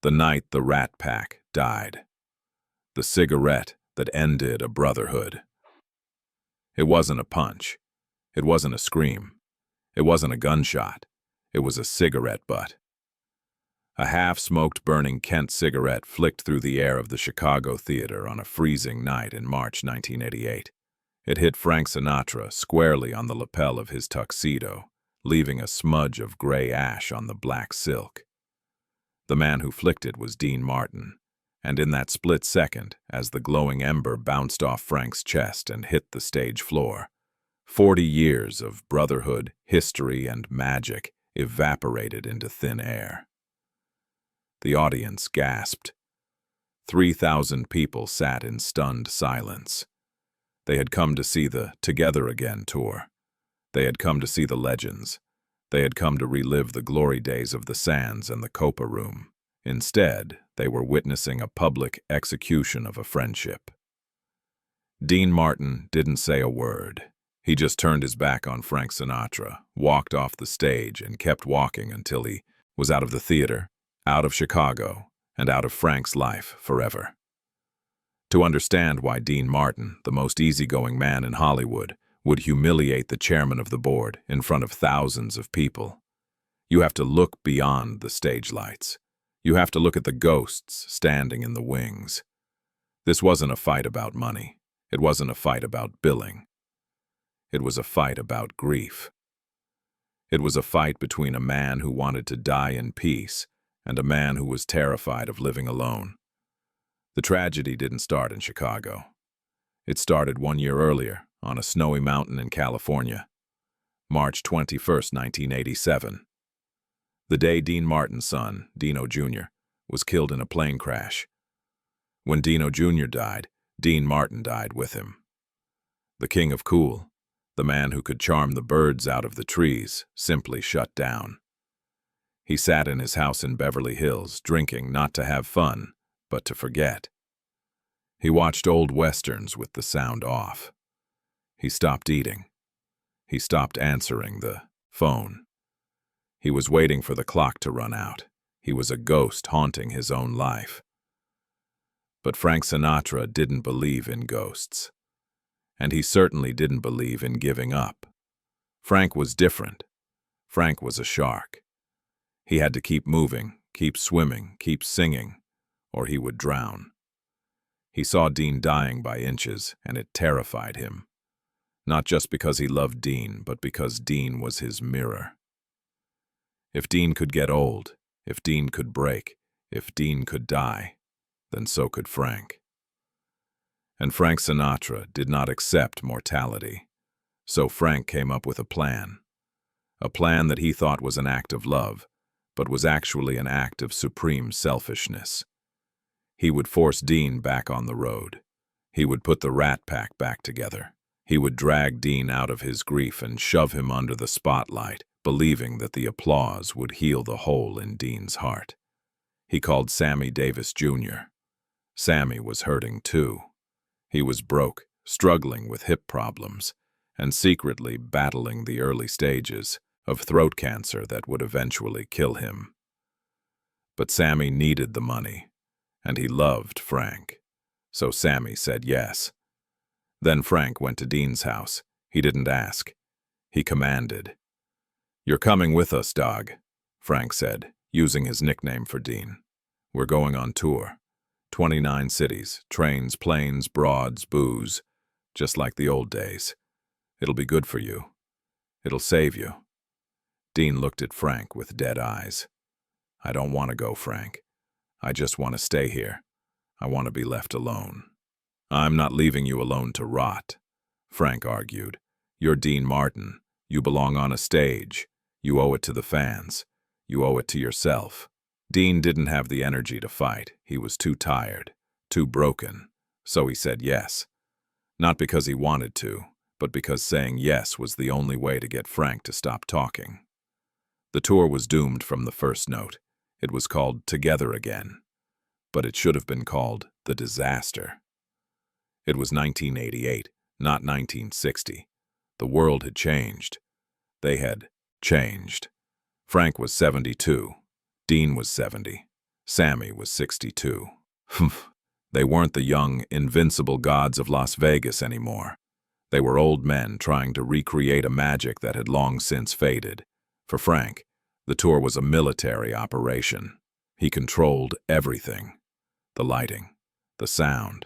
The night the Rat Pack died. The cigarette that ended a brotherhood. It wasn't a punch. It wasn't a scream. It wasn't a gunshot. It was a cigarette butt. A half-smoked burning Kent cigarette flicked through the air of the Chicago theater on a freezing night in March 1988. It hit Frank Sinatra squarely on the lapel of his tuxedo, leaving a smudge of gray ash on the black silk. The man who flicked it was Dean Martin, and in that split second, as the glowing ember bounced off Frank's chest and hit the stage floor, 40 years of brotherhood, history, and magic evaporated into thin air. The audience gasped. 3,000 people sat in stunned silence. They had come to see the Together Again tour. They had come to see the legends. They had come to relive the glory days of the Sands and the Copa Room. Instead, they were witnessing a public execution of a friendship. Dean Martin didn't say a word. He just turned his back on Frank Sinatra, walked off the stage, and kept walking until he was out of the theater, out of Chicago, and out of Frank's life forever. To understand why Dean Martin, the most easygoing man in Hollywood, would humiliate the chairman of the board in front of thousands of people, you have to look beyond the stage lights. You have to look at the ghosts standing in the wings. This wasn't a fight about money. It wasn't a fight about billing. It was a fight about grief. It was a fight between a man who wanted to die in peace and a man who was terrified of living alone. The tragedy didn't start in Chicago. It started 1 year earlier, on a snowy mountain in California, March 21st, 1987. The day Dean Martin's son, Dino Jr., was killed in a plane crash. When Dino Jr. died, Dean Martin died with him. The king of cool, the man who could charm the birds out of the trees, simply shut down. He sat in his house in Beverly Hills, drinking not to have fun, but to forget. He watched old westerns with the sound off. He stopped eating. He stopped answering the phone. He was waiting for the clock to run out. He was a ghost haunting his own life. But Frank Sinatra didn't believe in ghosts. And he certainly didn't believe in giving up. Frank was different. Frank was a shark. He had to keep moving, keep swimming, keep singing, or he would drown. He saw Dean dying by inches, and it terrified him. Not just because he loved Dean, but because Dean was his mirror. If Dean could get old, if Dean could break, if Dean could die, then so could Frank. And Frank Sinatra did not accept mortality. So Frank came up with a plan that he thought was an act of love, but was actually an act of supreme selfishness. He would force Dean back on the road. He would put the Rat Pack back together. He would drag Dean out of his grief and shove him under the spotlight, believing that the applause would heal the hole in Dean's heart. He called Sammy Davis Jr. Sammy was hurting too. He was broke, struggling with hip problems, and secretly battling the early stages of throat cancer that would eventually kill him. But Sammy needed the money, and he loved Frank. So Sammy said yes. Then Frank went to Dean's house. He didn't ask. He commanded. "You're coming with us, dog," Frank said, using his nickname for Dean. "We're going on tour. 29 cities, trains, planes, broads, booze, just like the old days. It'll be good for you. It'll save you." Dean looked at Frank with dead eyes. "I don't want to go, Frank. I just want to stay here. I want to be left alone." "I'm not leaving you alone to rot," Frank argued. "You're Dean Martin. You belong on a stage. You owe it to the fans. You owe it to yourself." Dean didn't have the energy to fight. He was too tired, too broken. So he said yes. Not because he wanted to, but because saying yes was the only way to get Frank to stop talking. The tour was doomed from the first note. It was called Together Again. But it should have been called The Disaster. It was 1988, not 1960. The world had changed. They had changed. Frank was 72. Dean was 70. Sammy was 62. They weren't the young, invincible gods of Las Vegas anymore. They were old men trying to recreate a magic that had long since faded. For Frank, the tour was a military operation. He controlled everything: the lighting, the sound,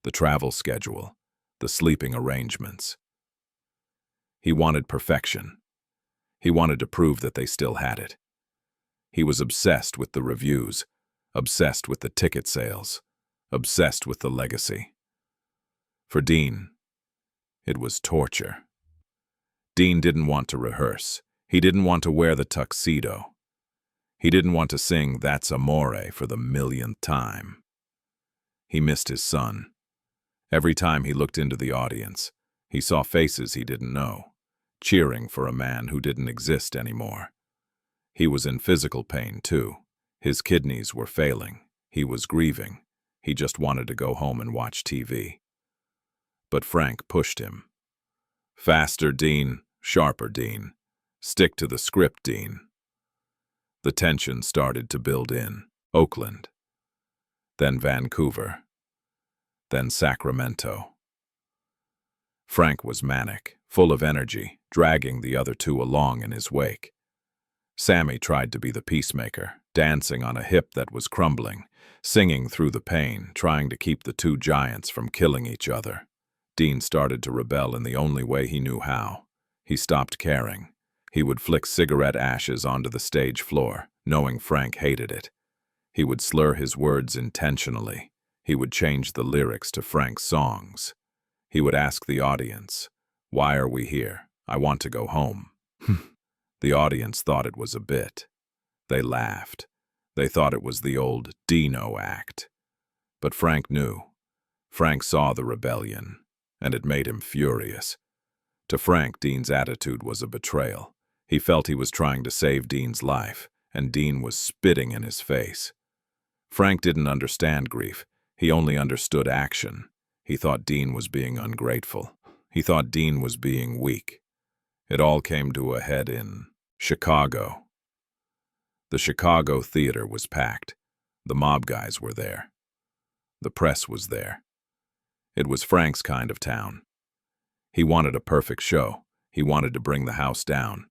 the travel schedule, the sleeping arrangements. He wanted perfection. He wanted to prove that they still had it. He was obsessed with the reviews, obsessed with the ticket sales, obsessed with the legacy. For Dean, it was torture. Dean didn't want to rehearse. He didn't want to wear the tuxedo. He didn't want to sing "That's Amore" for the millionth time. He missed his son. Every time he looked into the audience, he saw faces he didn't know, cheering for a man who didn't exist anymore. He was in physical pain, too. His kidneys were failing. He was grieving. He just wanted to go home and watch TV. But Frank pushed him. "Faster, Dean. Sharper, Dean. Stick to the script, Dean." The tension started to build in. Oakland. Then Vancouver. Then Sacramento. Frank was manic, full of energy, dragging the other two along in his wake. Sammy tried to be the peacemaker, dancing on a hip that was crumbling, singing through the pain, trying to keep the two giants from killing each other. Dean started to rebel in the only way he knew how. He stopped caring. He would flick cigarette ashes onto the stage floor, knowing Frank hated it. He would slur his words intentionally. He would change the lyrics to Frank's songs. He would ask the audience, "Why are we here? I want to go home." The audience thought it was a bit. They laughed. They thought it was the old Dino act. But Frank knew. Frank saw the rebellion, and it made him furious. To Frank, Dean's attitude was a betrayal. He felt he was trying to save Dean's life, and Dean was spitting in his face. Frank didn't understand grief. He only understood action. He thought Dean was being ungrateful. He thought Dean was being weak. It all came to a head in Chicago. The Chicago theater was packed. The mob guys were there. The press was there. It was Frank's kind of town. He wanted a perfect show. He wanted to bring the house down.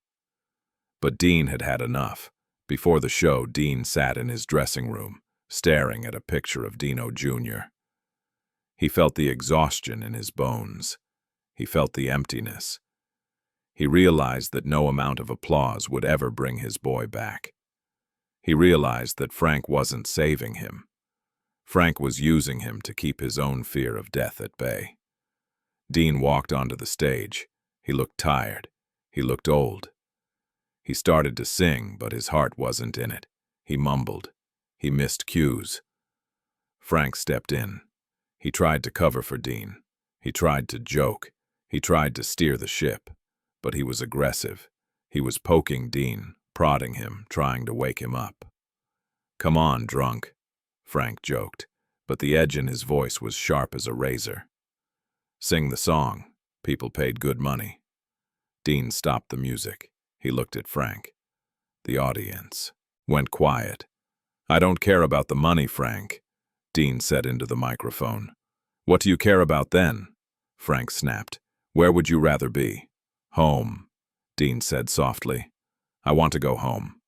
But Dean had had enough. Before the show, Dean sat in his dressing room, staring at a picture of Dino Jr. He felt the exhaustion in his bones. He felt the emptiness. He realized that no amount of applause would ever bring his boy back. He realized that Frank wasn't saving him. Frank was using him to keep his own fear of death at bay. Dean walked onto the stage. He looked tired. He looked old. He started to sing, but his heart wasn't in it. He mumbled. He missed cues. Frank stepped in. He tried to cover for Dean. He tried to joke. He tried to steer the ship. But he was aggressive. He was poking Dean, prodding him, trying to wake him up. "Come on, drunk," Frank joked, but the edge in his voice was sharp as a razor. "Sing the song. People paid good money." Dean stopped the music. He looked at Frank. The audience went quiet. "I don't care about the money, Frank," Dean said into the microphone. "What do you care about then?" Frank snapped. "Where would you rather be?" "Home," Dean said softly. "I want to go home."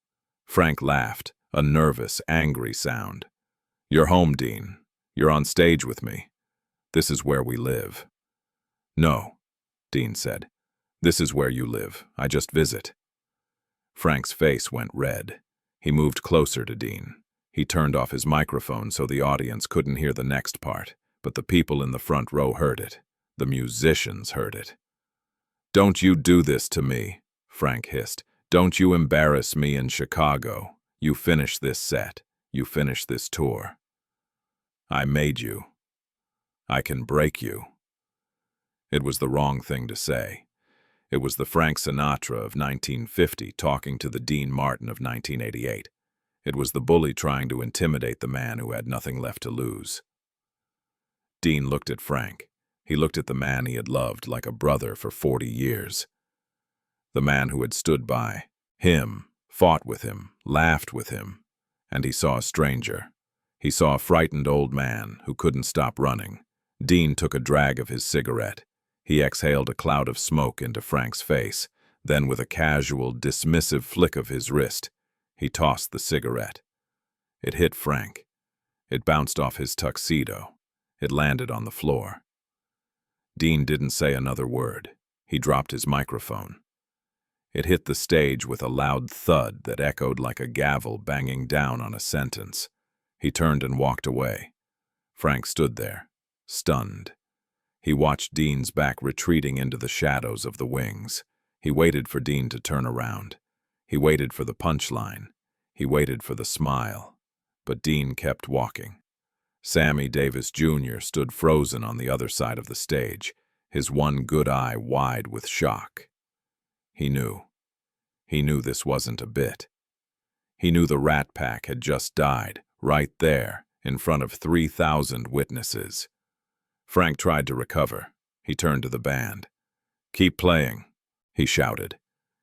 Frank laughed, a nervous, angry sound. "You're home, Dean. You're on stage with me. This is where we live." "No," Dean said. "This is where you live. I just visit." Frank's face went red. He moved closer to Dean. He turned off his microphone so the audience couldn't hear the next part, but the people in the front row heard it. The musicians heard it. "Don't you do this to me," Frank hissed. "Don't you embarrass me in Chicago. You finish this set. You finish this tour. I made you. I can break you." It was the wrong thing to say. It was the Frank Sinatra of 1950 talking to the Dean Martin of 1988. It was the bully trying to intimidate the man who had nothing left to lose. Dean looked at Frank. He looked at the man he had loved like a brother for 40 years. The man who had stood by him, fought with him, laughed with him, and he saw a stranger. He saw a frightened old man who couldn't stop running. Dean took a drag of his cigarette. He exhaled a cloud of smoke into Frank's face. Then, with a casual, dismissive flick of his wrist, he tossed the cigarette. It hit Frank. It bounced off his tuxedo. It landed on the floor. Dean didn't say another word. He dropped his microphone. It hit the stage with a loud thud that echoed like a gavel banging down on a sentence. He turned and walked away. Frank stood there, stunned. He watched Dean's back retreating into the shadows of the wings. He waited for Dean to turn around. He waited for the punchline. He waited for the smile. But Dean kept walking. Sammy Davis Jr. stood frozen on the other side of the stage, his one good eye wide with shock. He knew. He knew this wasn't a bit. He knew the Rat Pack had just died, right there, in front of 3,000 witnesses. Frank tried to recover. He turned to the band. "Keep playing," he shouted.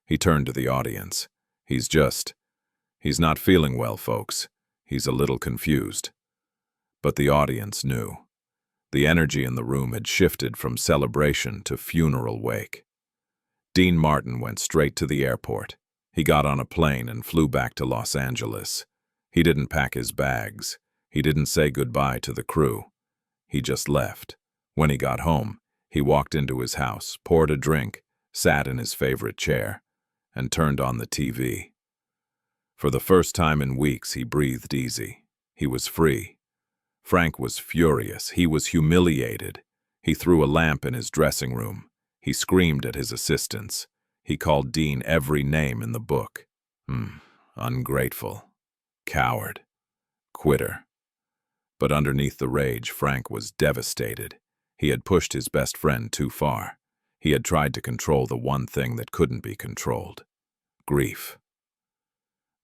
He turned to the audience. He's not feeling well, folks. He's a little confused." But the audience knew. The energy in the room had shifted from celebration to funeral wake. Dean Martin went straight to the airport. He got on a plane and flew back to Los Angeles. He didn't pack his bags. He didn't say goodbye to the crew. He just left. When he got home, he walked into his house, poured a drink, sat in his favorite chair, and turned on the TV. For the first time in weeks, he breathed easy. He was free. Frank was furious. He was humiliated. He threw a lamp in his dressing room. He screamed at his assistants. He called Dean every name in the book. Ungrateful. Coward. Quitter. But underneath the rage, Frank was devastated. He had pushed his best friend too far. He had tried to control the one thing that couldn't be controlled. Grief.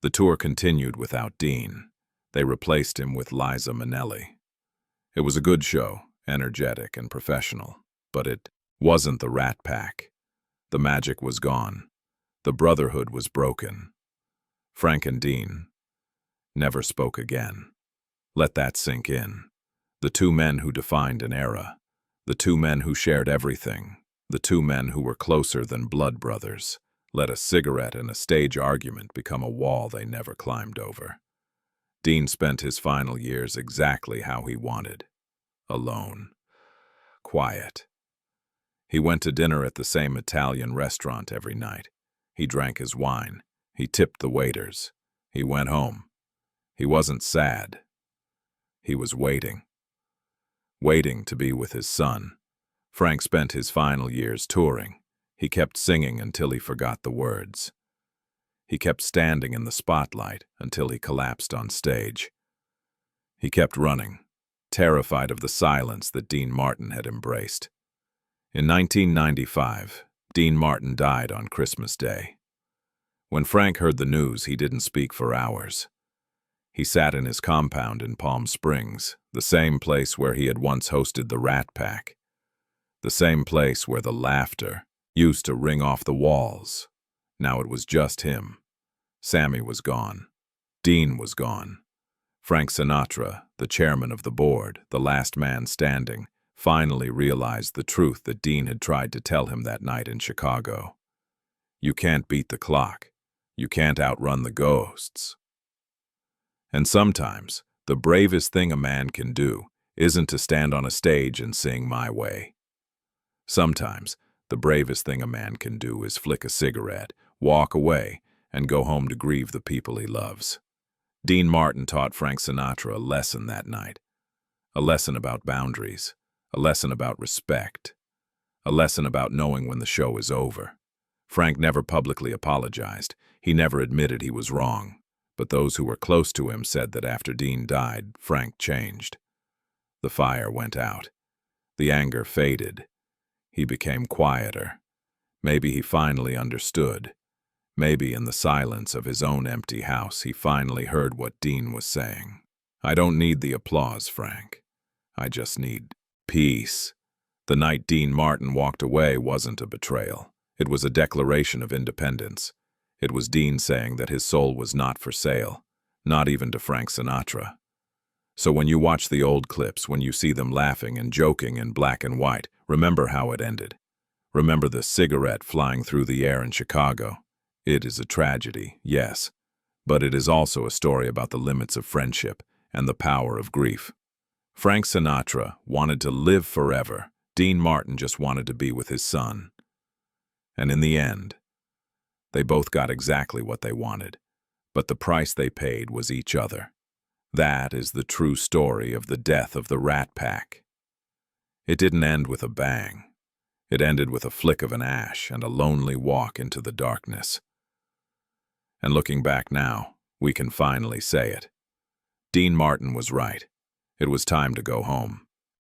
The tour continued without Dean. They replaced him with Liza Minnelli. It was a good show, energetic and professional, but it wasn't the Rat Pack. The magic was gone. The brotherhood was broken. Frank and Dean never spoke again. Let that sink in. The two men who defined an era. The two men who shared everything. The two men who were closer than blood brothers. Let a cigarette and a stage argument become a wall they never climbed over. Dean spent his final years exactly how he wanted. Alone. Quiet. He went to dinner at the same Italian restaurant every night. He drank his wine. He tipped the waiters. He went home. He wasn't sad. He was waiting. Waiting to be with his son. Frank spent his final years touring. He kept singing until he forgot the words. He kept standing in the spotlight until he collapsed on stage. He kept running, terrified of the silence that Dean Martin had embraced. In 1995, Dean Martin died on Christmas Day. When Frank heard the news, he didn't speak for hours. He sat in his compound in Palm Springs, the same place where he had once hosted the Rat Pack, the same place where the laughter used to ring off the walls. Now it was just him. Sammy was gone. Dean was gone. Frank Sinatra, the chairman of the board, the last man standing, finally realized the truth that Dean had tried to tell him that night in Chicago. You can't beat the clock. You can't outrun the ghosts. And sometimes, the bravest thing a man can do isn't to stand on a stage and sing My Way. Sometimes, the bravest thing a man can do is flick a cigarette, walk away, and go home to grieve the people he loves. Dean Martin taught Frank Sinatra a lesson that night. A lesson about boundaries. A lesson about respect. A lesson about knowing when the show is over. Frank never publicly apologized. He never admitted he was wrong. But those who were close to him said that after Dean died, Frank changed. The fire went out. The anger faded. He became quieter. Maybe he finally understood. Maybe in the silence of his own empty house, he finally heard what Dean was saying. I don't need the applause, Frank. I just need peace. The night Dean Martin walked away wasn't a betrayal. It was a declaration of independence. It was Dean saying that his soul was not for sale, not even to Frank Sinatra. So when you watch the old clips, when you see them laughing and joking in black and white, remember how it ended. Remember the cigarette flying through the air in Chicago. It is a tragedy, yes, but it is also a story about the limits of friendship and the power of grief. Frank Sinatra wanted to live forever. Dean Martin just wanted to be with his son. And in the end, they both got exactly what they wanted, but the price they paid was each other. That is the true story of the death of the Rat Pack. It didn't end with a bang. It ended with a flick of an ash and a lonely walk into the darkness. And looking back now, we can finally say it. Dean Martin was right. It was time to go home.